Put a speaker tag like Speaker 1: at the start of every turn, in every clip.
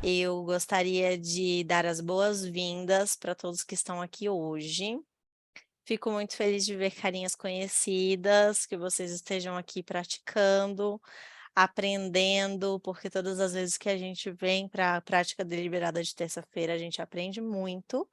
Speaker 1: Eu gostaria de dar as boas-vindas para todos que estão aqui hoje. Fico muito feliz de ver carinhas conhecidas, que vocês estejam aqui praticando, aprendendo, porque todas as vezes que a gente vem para a prática deliberada de terça-feira, a gente aprende muito.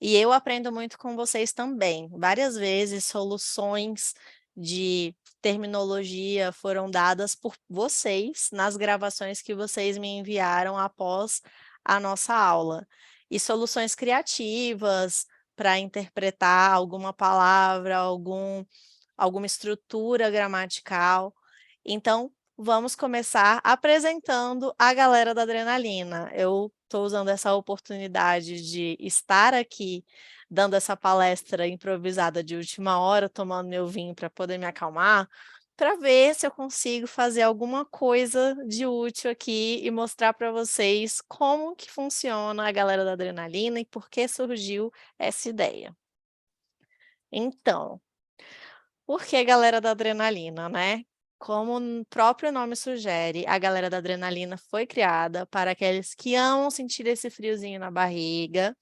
Speaker 1: E eu aprendo muito com vocês também. Várias vezes soluções de terminologia foram dadas por vocês nas gravações que vocês me enviaram após a nossa aula. E soluções criativas para interpretar alguma palavra, alguma estrutura gramatical. Então, vamos começar apresentando a galera da Adrenalina. Eu estou usando essa oportunidade de estar aqui dando essa palestra improvisada de última hora, tomando meu vinho para poder me acalmar, para ver se eu consigo fazer alguma coisa de útil aqui e mostrar para vocês como que funciona a galera da Adrenalina e por que surgiu essa ideia. Então, por que galera da adrenalina, né? Como o próprio nome sugere, a galera da adrenalina foi criada para aqueles que amam sentir esse friozinho na barriga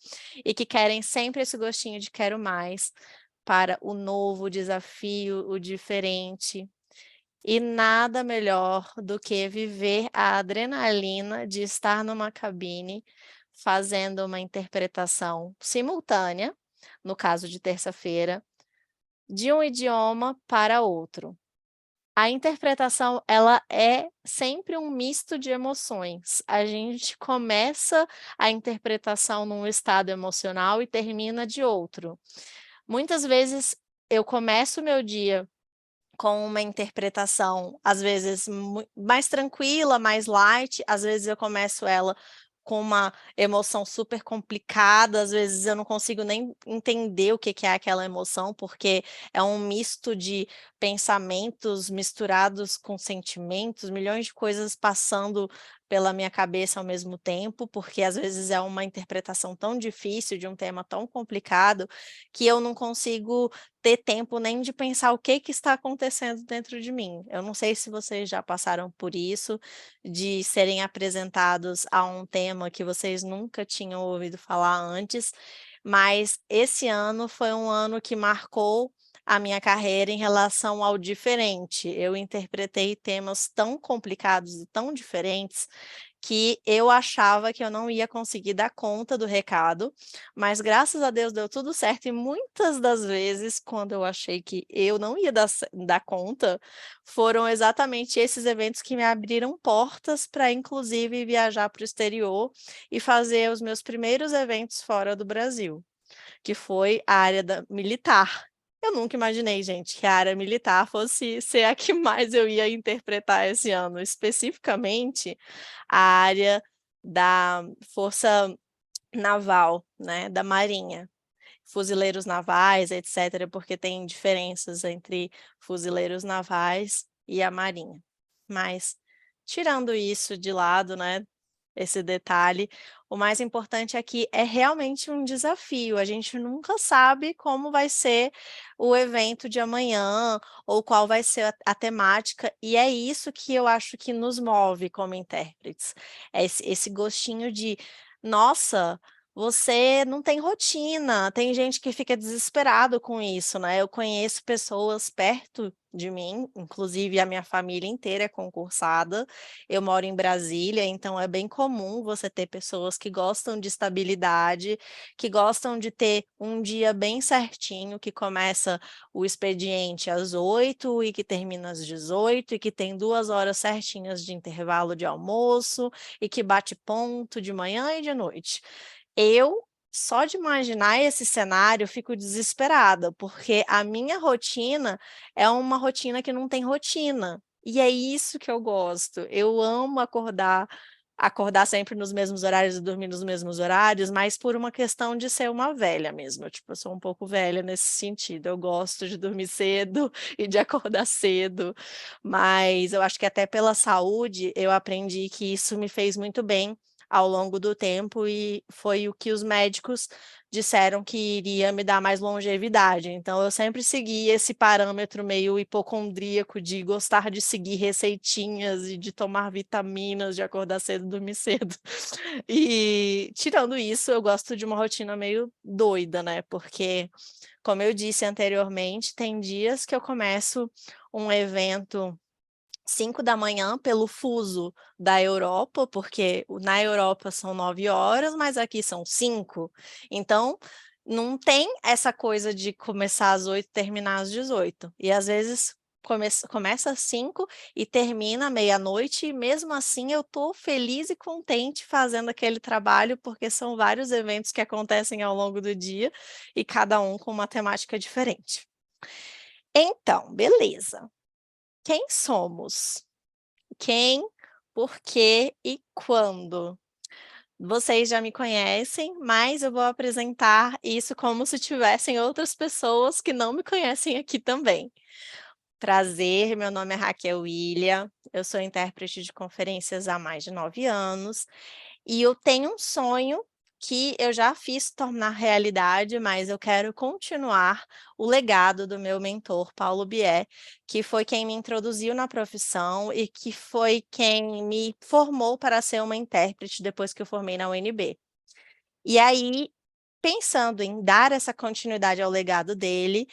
Speaker 1: e que querem sempre esse gostinho de quero mais para o novo, o desafio, o diferente. E nada melhor do que viver a adrenalina de estar numa cabine fazendo uma interpretação simultânea, no caso de terça-feira, de um idioma para outro. A interpretação, ela é sempre um misto de emoções. A gente começa a interpretação num estado emocional e termina de outro. Muitas vezes eu começo o meu dia com uma interpretação, às vezes mais tranquila, mais light, às vezes eu começo ela com uma emoção super complicada, às vezes eu não consigo nem entender o que que é aquela emoção, porque é um misto de pensamentos misturados com sentimentos, milhões de coisas passando pela minha cabeça ao mesmo tempo, porque às vezes é uma interpretação tão difícil de um tema tão complicado, que eu não consigo ter tempo nem de pensar o que que está acontecendo dentro de mim. Eu não sei se vocês já passaram por isso, de serem apresentados a um tema que vocês nunca tinham ouvido falar antes, mas esse ano foi um ano que marcou a minha carreira em relação ao diferente. Eu interpretei temas tão complicados e tão diferentes que eu achava que eu não ia conseguir dar conta do recado, mas graças a Deus deu tudo certo e muitas das vezes, quando eu achei que eu não ia dar conta, foram exatamente esses eventos que me abriram portas para inclusive viajar para o exterior e fazer os meus primeiros eventos fora do Brasil, que foi a área da militar. Eu nunca imaginei, gente, que a área militar fosse ser a que mais eu ia interpretar esse ano, especificamente a área da força naval, né, da marinha. Fuzileiros navais, etcétera, porque tem diferenças entre fuzileiros navais e a marinha. Mas, tirando isso de lado, né, esse detalhe, o mais importante aqui é realmente um desafio, a gente nunca sabe como vai ser o evento de amanhã, ou qual vai ser a temática, e é isso que eu acho que nos move como intérpretes, é esse gostinho de: "Nossa, você não tem rotina", tem gente que fica desesperado com isso, né, eu conheço pessoas perto de mim, inclusive a minha família inteira é concursada, eu moro em Brasília, então é bem comum você ter pessoas que gostam de estabilidade, que gostam de ter um dia bem certinho, que começa o expediente às 8 e que termina às 18 e que tem 2 horas certinhas de intervalo de almoço e que bate ponto de manhã e de noite. Eu, só de imaginar esse cenário, fico desesperada, porque a minha rotina é uma rotina que não tem rotina, e é isso que eu gosto. Eu amo acordar sempre nos mesmos horários e dormir nos mesmos horários, mas por uma questão de ser uma velha mesmo, tipo, eu sou um pouco velha nesse sentido, eu gosto de dormir cedo e de acordar cedo, mas eu acho que até pela saúde, eu aprendi que isso me fez muito bem ao longo do tempo e foi o que os médicos disseram que iria me dar mais longevidade. Então, eu sempre segui esse parâmetro meio hipocondríaco de gostar de seguir receitinhas e de tomar vitaminas, de acordar cedo e dormir cedo. E, tirando isso, eu gosto de uma rotina meio doida, né? Porque, como eu disse anteriormente, tem dias que eu começo um evento 5 da manhã pelo fuso da Europa, porque na Europa são 9 horas, mas aqui são 5. Então, não tem essa coisa de começar às 8 e terminar às 18. E às vezes começa às 5 e termina à meia-noite, e mesmo assim eu estou feliz e contente fazendo aquele trabalho, porque são vários eventos que acontecem ao longo do dia e cada um com uma temática diferente. Então, beleza. Quem somos? Quem, por quê e quando. Vocês já me conhecem, mas eu vou apresentar isso como se tivessem outras pessoas que não me conhecem aqui também. Prazer, meu nome é Raquel William, eu sou intérprete de conferências há mais de 9 anos, e eu tenho um sonho que eu já fiz tornar realidade, mas eu quero continuar o legado do meu mentor, Paulo Bié, que foi quem me introduziu na profissão e que foi quem me formou para ser uma intérprete depois que eu formei na UNB. E aí, pensando em dar essa continuidade ao legado dele,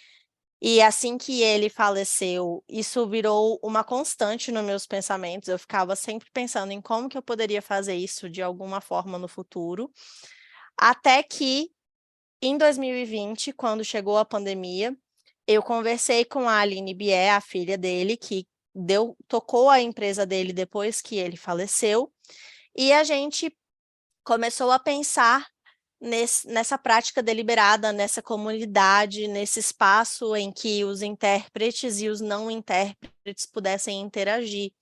Speaker 1: e assim que ele faleceu, isso virou uma constante nos meus pensamentos, eu ficava sempre pensando em como que eu poderia fazer isso de alguma forma no futuro, até que em 2020, quando chegou a pandemia, eu conversei com a Aline Bié, a filha dele, que tocou a empresa dele depois que ele faleceu, e a gente começou a pensar nessa prática deliberada, nessa comunidade, nesse espaço em que os intérpretes e os não intérpretes pudessem interagir.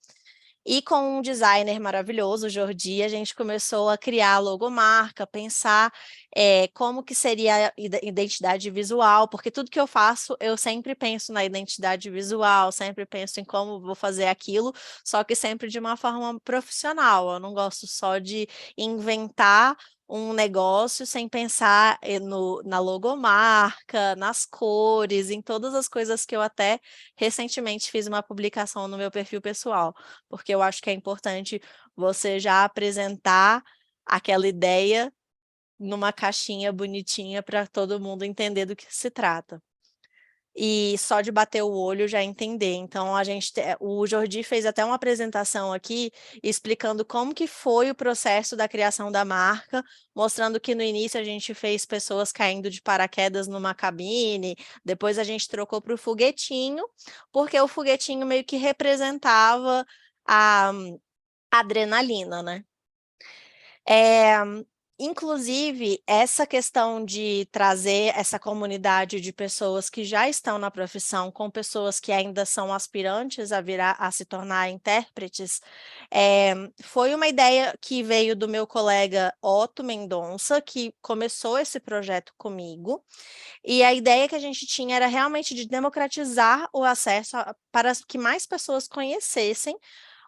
Speaker 1: E com um designer maravilhoso, o Jordi, a gente começou a criar a logomarca, pensar como que seria a identidade visual, porque tudo que eu faço, eu sempre penso na identidade visual, sempre penso em como vou fazer aquilo, só que sempre de uma forma profissional. Eu não gosto só de inventar um negócio sem pensar na logomarca, nas cores, em todas as coisas que eu até recentemente fiz uma publicação no meu perfil pessoal, porque eu acho que é importante você já apresentar aquela ideia numa caixinha bonitinha para todo mundo entender do que se trata. E só de bater o olho já entender. Então o Jordi fez até uma apresentação aqui explicando como que foi o processo da criação da marca, mostrando que no início a gente fez pessoas caindo de paraquedas numa cabine, depois a gente trocou para o foguetinho, porque o foguetinho meio que representava a adrenalina, né? É, inclusive, essa questão de trazer essa comunidade de pessoas que já estão na profissão com pessoas que ainda são aspirantes a se tornar intérpretes, foi uma ideia que veio do meu colega Otto Mendonça, que começou esse projeto comigo, e a ideia que a gente tinha era realmente de democratizar o acesso para que mais pessoas conhecessem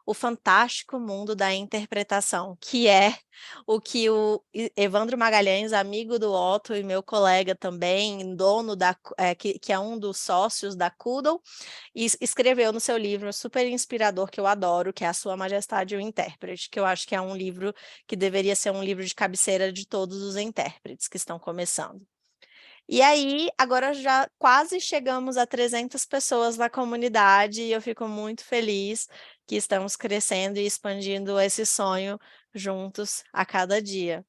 Speaker 1: o fantástico mundo da interpretação, que é o que o Evandro Magalhães, amigo do Otto e meu colega também, dono que é um dos sócios da Coodle, escreveu no seu livro super inspirador, que eu adoro, que é A Sua Majestade o Intérprete, que eu acho que é um livro que deveria ser um livro de cabeceira de todos os intérpretes que estão começando. E aí, agora já quase chegamos a 300 pessoas na comunidade e eu fico muito feliz que estamos crescendo e expandindo esse sonho juntos a cada dia.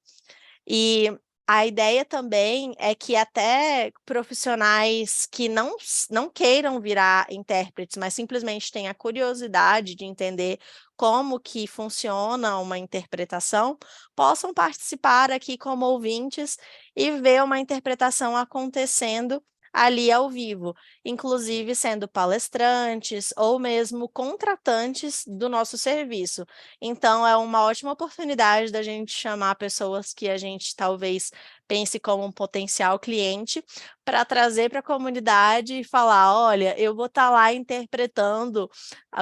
Speaker 1: E a ideia também é que até profissionais que não queiram virar intérpretes, mas simplesmente têm a curiosidade de entender como que funciona uma interpretação, possam participar aqui como ouvintes e ver uma interpretação acontecendo ali ao vivo, inclusive sendo palestrantes ou mesmo contratantes do nosso serviço. Então, é uma ótima oportunidade da gente chamar pessoas que a gente talvez pense como um potencial cliente para trazer para a comunidade e falar: olha, eu vou estar lá interpretando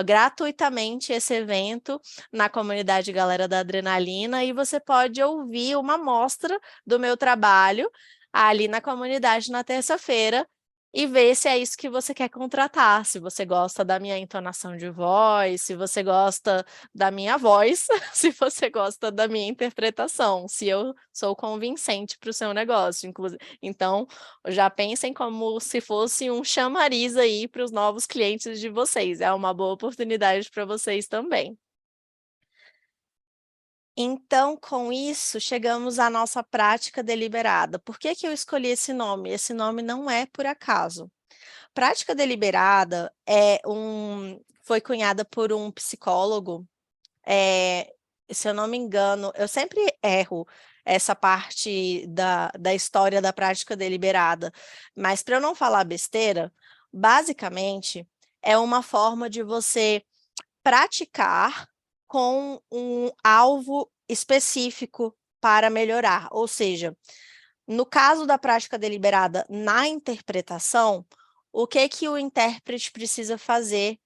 Speaker 1: gratuitamente esse evento na comunidade Galera da Adrenalina e você pode ouvir uma amostra do meu trabalho ali na comunidade na terça-feira e ver se é isso que você quer contratar, se você gosta da minha entonação de voz, se você gosta da minha voz, se você gosta da minha interpretação, se eu sou convincente para o seu negócio, inclusive. Então, já pensem como se fosse um chamariz aí para os novos clientes de vocês, é uma boa oportunidade para vocês também. Então, com isso, chegamos à nossa prática deliberada. Por que que eu escolhi esse nome? Esse nome não é por acaso. Prática deliberada foi cunhada por um psicólogo, se eu não me engano, eu sempre erro essa parte da história da prática deliberada, mas para eu não falar besteira, basicamente, é uma forma de você praticar com um alvo específico para melhorar, ou seja, no caso da prática deliberada na interpretação, o que que o intérprete precisa fazer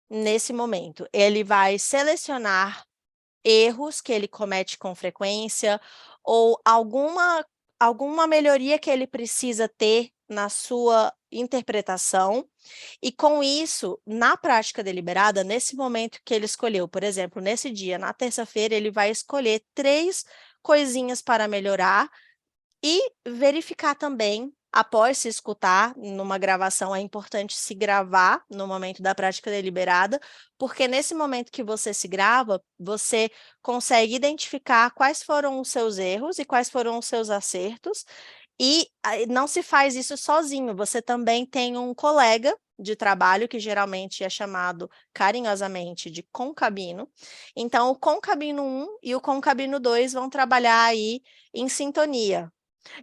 Speaker 1: nesse momento? Ele vai selecionar erros que ele comete com frequência ou alguma melhoria que ele precisa ter na sua interpretação, e com isso, na prática deliberada, nesse momento que ele escolheu, por exemplo, nesse dia, na terça-feira, ele vai escolher 3 coisinhas para melhorar e verificar também, após se escutar numa gravação, é importante se gravar no momento da prática deliberada, porque nesse momento que você se grava, você consegue identificar quais foram os seus erros e quais foram os seus acertos, e não se faz isso sozinho, você também tem um colega de trabalho, que geralmente é chamado carinhosamente de concabino. Então, o concabino 1 e o concabino 2 vão trabalhar aí em sintonia.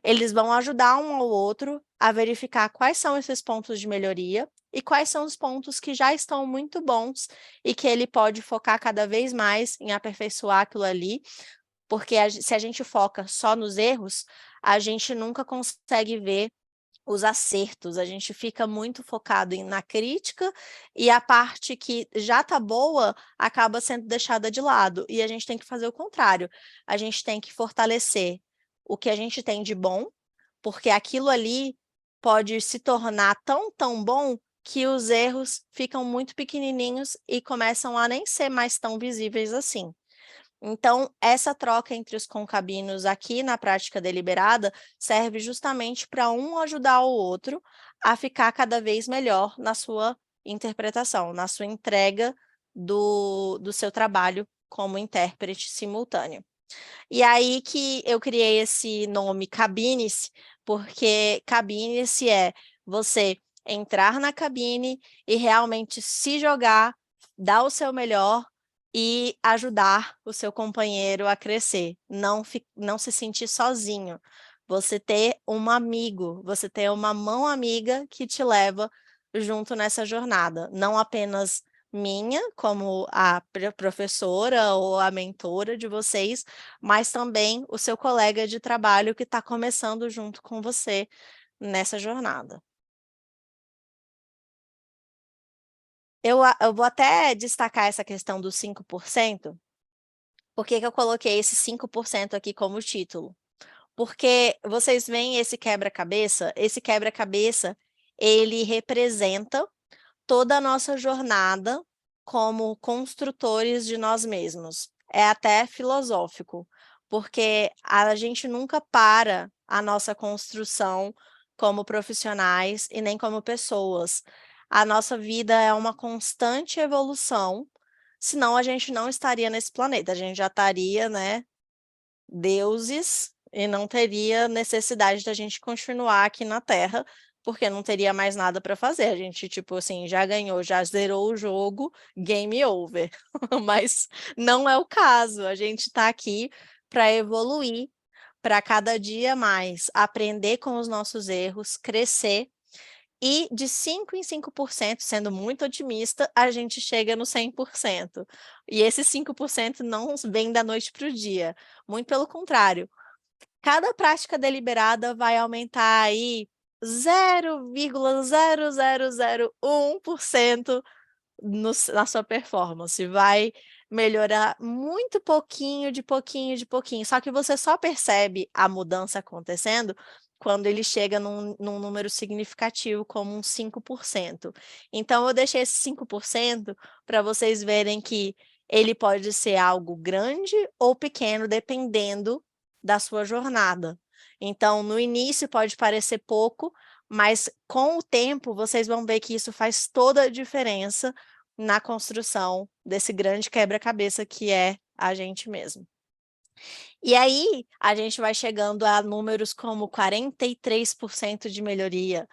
Speaker 1: Eles vão ajudar um ao outro a verificar quais são esses pontos de melhoria e quais são os pontos que já estão muito bons e que ele pode focar cada vez mais em aperfeiçoar aquilo ali, porque se a gente foca só nos erros, a gente nunca consegue ver os acertos, a gente fica muito focado na crítica e a parte que já está boa acaba sendo deixada de lado, e a gente tem que fazer o contrário, a gente tem que fortalecer o que a gente tem de bom, porque aquilo ali pode se tornar tão, tão bom que os erros ficam muito pequenininhos e começam a nem ser mais tão visíveis assim. Então, essa troca entre os concabinos aqui na prática deliberada serve justamente para um ajudar o outro a ficar cada vez melhor na sua interpretação, na sua entrega do seu trabalho como intérprete simultâneo. E aí que eu criei esse nome Cabine-se, porque cabine-se é você entrar na cabine e realmente se jogar, dar o seu melhor e ajudar o seu companheiro a crescer, não se sentir sozinho. Você ter um amigo, você ter uma mão amiga que te leva junto nessa jornada, não apenas minha, como a professora ou a mentora de vocês, mas também o seu colega de trabalho que está começando junto com você nessa jornada. Eu vou até destacar essa questão dos 5%. Por que que eu coloquei esse 5% aqui como título? Porque vocês veem esse quebra-cabeça, ele representa toda a nossa jornada como construtores de nós mesmos. É até filosófico, porque a gente nunca para a nossa construção como profissionais e nem como pessoas. A nossa vida é uma constante evolução, senão a gente não estaria nesse planeta, a gente já estaria, né, deuses, e não teria necessidade da gente continuar aqui na Terra, porque não teria mais nada para fazer. A gente, tipo assim, já ganhou, já zerou o jogo, game over. Mas não é o caso, a gente está aqui para evoluir, para cada dia mais aprender com os nossos erros, crescer, e de 5 em 5%, sendo muito otimista, a gente chega no 100%. E esses 5% não vem da noite para o dia, muito pelo contrário, cada prática deliberada vai aumentar aí 0,0001% na sua performance, vai melhorar muito pouquinho, de pouquinho, de pouquinho, só que você só percebe a mudança acontecendo quando ele chega num número significativo, como uns 5%. Então eu deixei esse 5% para vocês verem que ele pode ser algo grande ou pequeno, dependendo da sua jornada. Então, no início pode parecer pouco, mas com o tempo vocês vão ver que isso faz toda a diferença na construção desse grande quebra-cabeça que é a gente mesmo. E aí, a gente vai chegando a números como 43% de melhoria,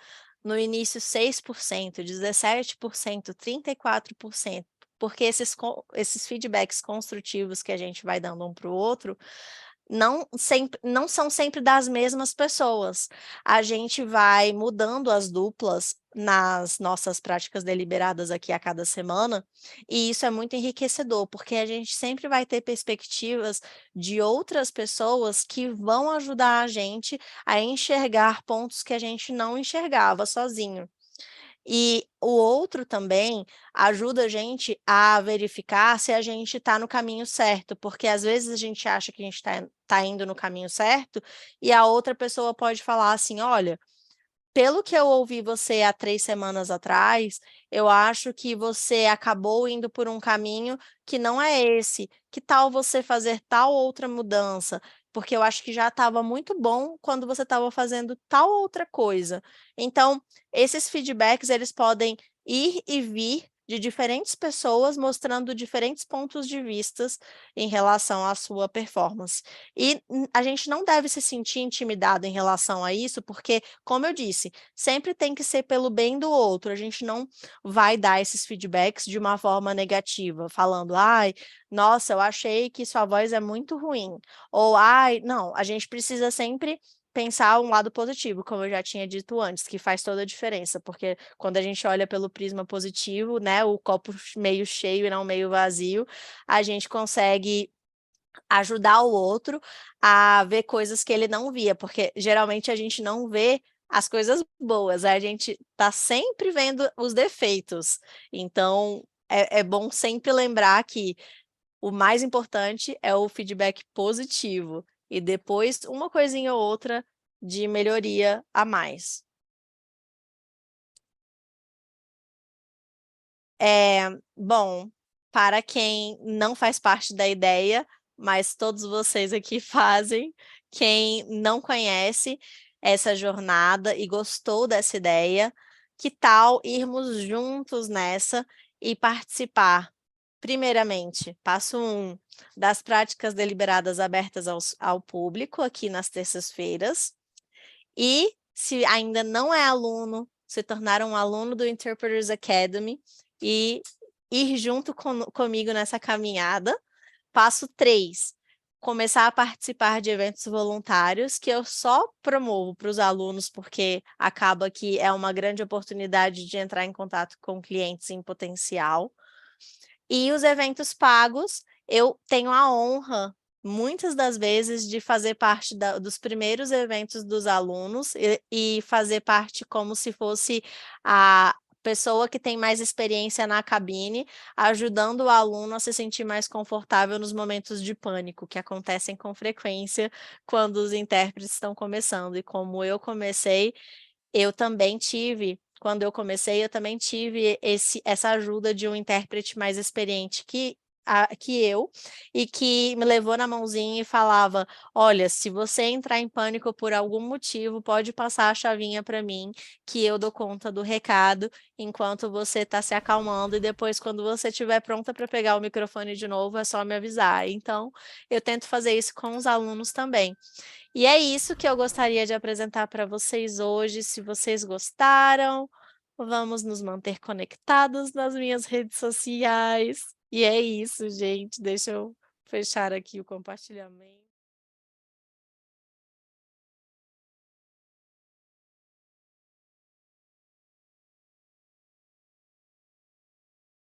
Speaker 1: no início 6%, 17%, 34%, porque esses feedbacks construtivos que a gente vai dando um para o outro, não são sempre das mesmas pessoas. A gente vai mudando as duplas nas nossas práticas deliberadas aqui a cada semana, e isso é muito enriquecedor, porque a gente sempre vai ter perspectivas de outras pessoas que vão ajudar a gente a enxergar pontos que a gente não enxergava sozinho. E o outro também ajuda a gente a verificar se a gente está no caminho certo, porque às vezes a gente acha que a gente está indo no caminho certo, e a outra pessoa pode falar assim: olha, pelo que eu ouvi você há 3 semanas atrás, eu acho que você acabou indo por um caminho que não é esse. Que tal você fazer tal outra mudança? Porque eu acho que já estava muito bom quando você estava fazendo tal outra coisa. Então, esses feedbacks, eles podem ir e vir de diferentes pessoas, mostrando diferentes pontos de vistas em relação à sua performance. E, a gente não deve se sentir intimidado em relação a isso, porque, como eu disse, sempre tem que ser pelo bem do outro, a gente não vai dar esses feedbacks de uma forma negativa, falando: "Ai, nossa, eu achei que sua voz é muito ruim", ou "Ai", não, a gente precisa sempre pensar um lado positivo, como eu já tinha dito antes, que faz toda a diferença, porque quando a gente olha pelo prisma positivo, né, o copo meio cheio e não meio vazio, a gente consegue ajudar o outro a ver coisas que ele não via, porque geralmente a gente não vê as coisas boas, a gente tá sempre vendo os defeitos. Então, é bom sempre lembrar que o mais importante é o feedback positivo, e depois uma coisinha ou outra de melhoria a mais. Bom, para quem não faz parte da ideia, mas todos vocês aqui fazem, quem não conhece essa jornada e gostou dessa ideia, que tal irmos juntos nessa e participar? Primeiramente, passo 1, das práticas deliberadas abertas ao público aqui nas terças-feiras. E, se ainda não é aluno, se tornar um aluno do Interpreters Academy e ir junto comigo nessa caminhada. Passo 3, começar a participar de eventos voluntários, que eu só promovo para os alunos, porque acaba que é uma grande oportunidade de entrar em contato com clientes em potencial. E os eventos pagos, eu tenho a honra, muitas das vezes, de fazer parte dos primeiros eventos dos alunos e fazer parte como se fosse a pessoa que tem mais experiência na cabine, ajudando o aluno a se sentir mais confortável nos momentos de pânico, que acontecem com frequência quando os intérpretes estão começando. E como eu comecei, eu também tive quando eu comecei, eu também tive essa ajuda de um intérprete mais experiente que eu, e que me levou na mãozinha e falava: "Olha, se você entrar em pânico por algum motivo, pode passar a chavinha para mim, que eu dou conta do recado, enquanto você está se acalmando, e depois quando você estiver pronta para pegar o microfone de novo, é só me avisar". Então, eu tento fazer isso com os alunos também. E é isso que eu gostaria de apresentar para vocês hoje. Se vocês gostaram, vamos nos manter conectados nas minhas redes sociais. E é isso, gente. Deixa eu fechar aqui o compartilhamento.